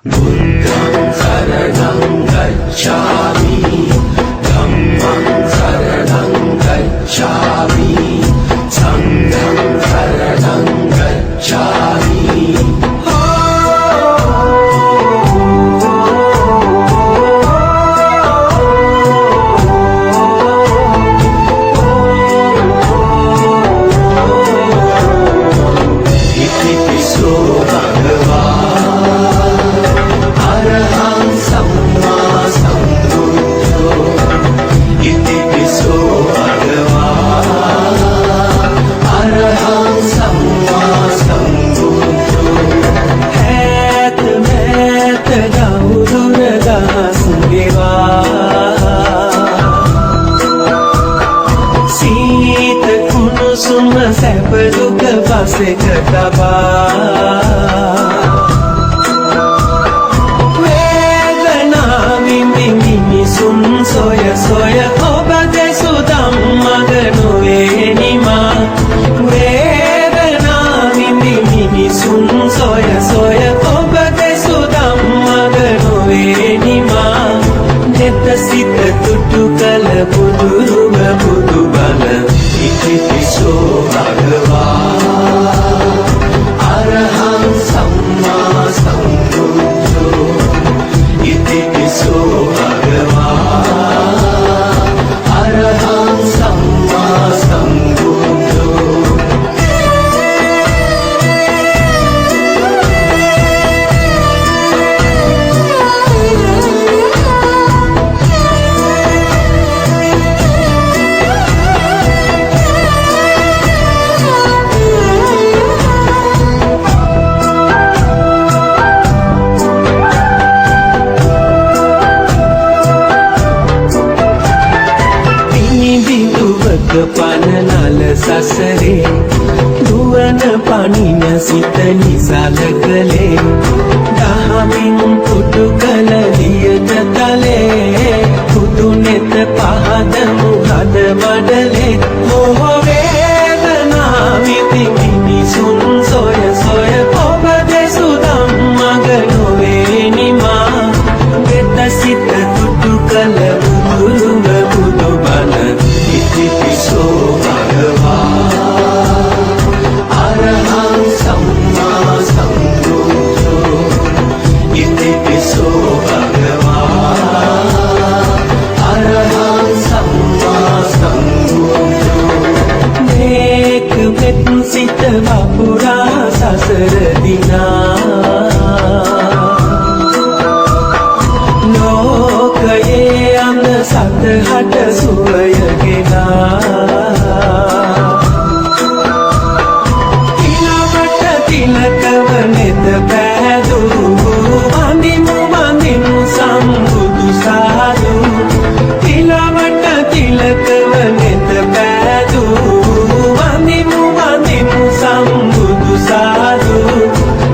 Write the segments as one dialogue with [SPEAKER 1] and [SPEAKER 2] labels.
[SPEAKER 1] बुद्धं शरणं गच्छामि धम्मं शरणं गच्छामि संघं शरणं गच्छामि
[SPEAKER 2] සැපදුක පසෙක තබා වේදනාවින් මිනිසුන් සොය සොය ඔබ දෙසු ධම්මග නොවේ නිමා වේදනාවින් මිනිසුන් සොය සොය ඔබ දෙසු ධම්මග නොවේ නිමා නෙත සිත තුටු කල බුදුරුව බුදු බල ඉතිපිසෝ භගවා අරහං සම්මා සම්බුද්ධෝ ඉතිපිසෝ භගවා අරහං සම්මා සම්බුද්ධෝ පනනල සසරේ දුවන පනින සිත නිසල කලේ දහමින් පුටු කල දියට තලේ පුදු නෙත පහද මුහද මඩලේ මොහ වේදනාවිති මිනිසුන් සොය සොය ඔබ දෙසු ධම්මග නොවේ නිමා ගෙත සිත තුටු කල බුදුරුව බුදු බල ඉතිපිසෝ භගවා අරහං සම්මා සම්බුද්ධෝ ඉතිපිසෝ භගවා අරහං සම්මා සම්බුද්ධෝ මේක මෙත් සිත වපුරා සසර දිනා ලෝකයේ අඳ සතහට සුවය තිලකව නෙත පෑදු වඳිමු වඳිමු සම්බුදු සාදු තිලවට තිලකව නෙත පෑදු වඳිමු වඳිමු සම්බුදු සාදු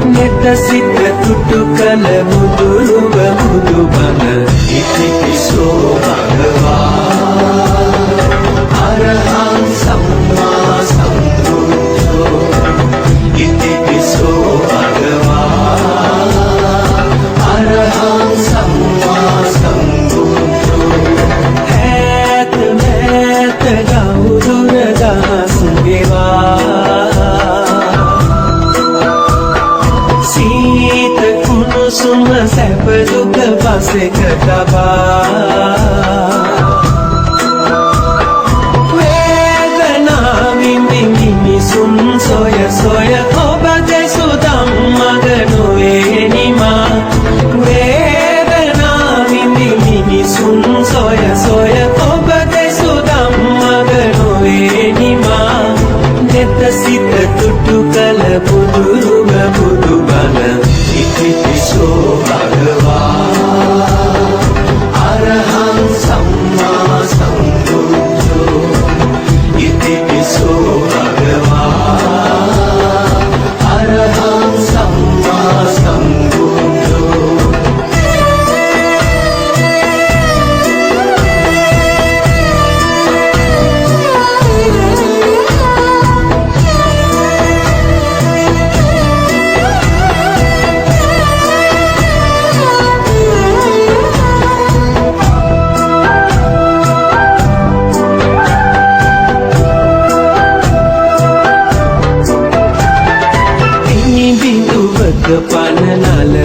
[SPEAKER 2] නෙත සිත තුටු කල බුදුරුව බුදු බල ඉතිපිසෝ භගවා අරහං සම්මා සම්බුද්ධෝ ඉතිපිසෝ භගවා අරහං සම්මා සම්බුද්ධෝ ඈත මෑත ගෞදුර දහස් ගෙවා සීත කුණුසුම සැප දුක පසෙක තබා මිනිසුන් සොය සොය ඔබ දෙසු ධම්මග නොවේ නිමා වේදනාවින් මිනිසුන් සොය සොය ඔබ දෙසු ධම්මග නොවේ නිමා නෙත සිත තුටු කල බුදුරුව බුදු බල ඉතිපිසෝ භගවා අරහං සම්මා සම්බුද්ධෝ ඉතිපිසෝ අරහං සම්මා සම්බුද්ධෝ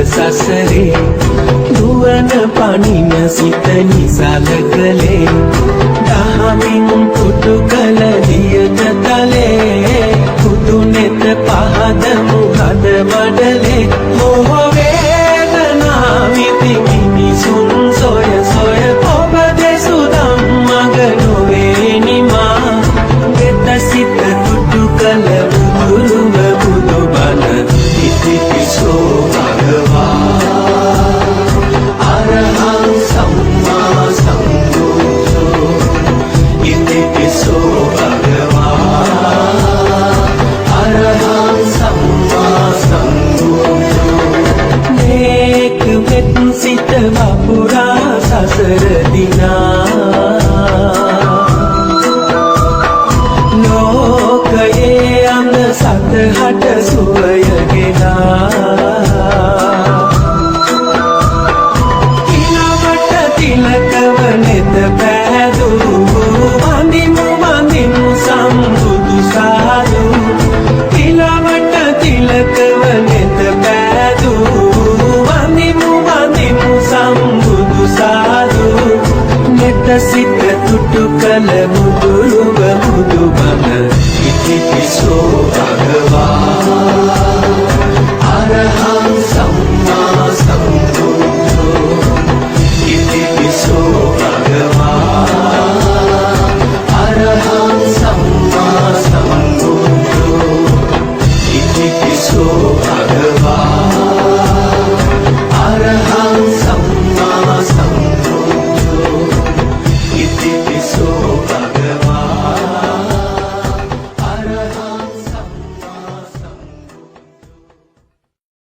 [SPEAKER 2] සසරේ දුවන පනින සිත නිසල කළේ දහමින් පුතු කළ දියත තලේ පුතු නෙත පහද මුහද මඩලේ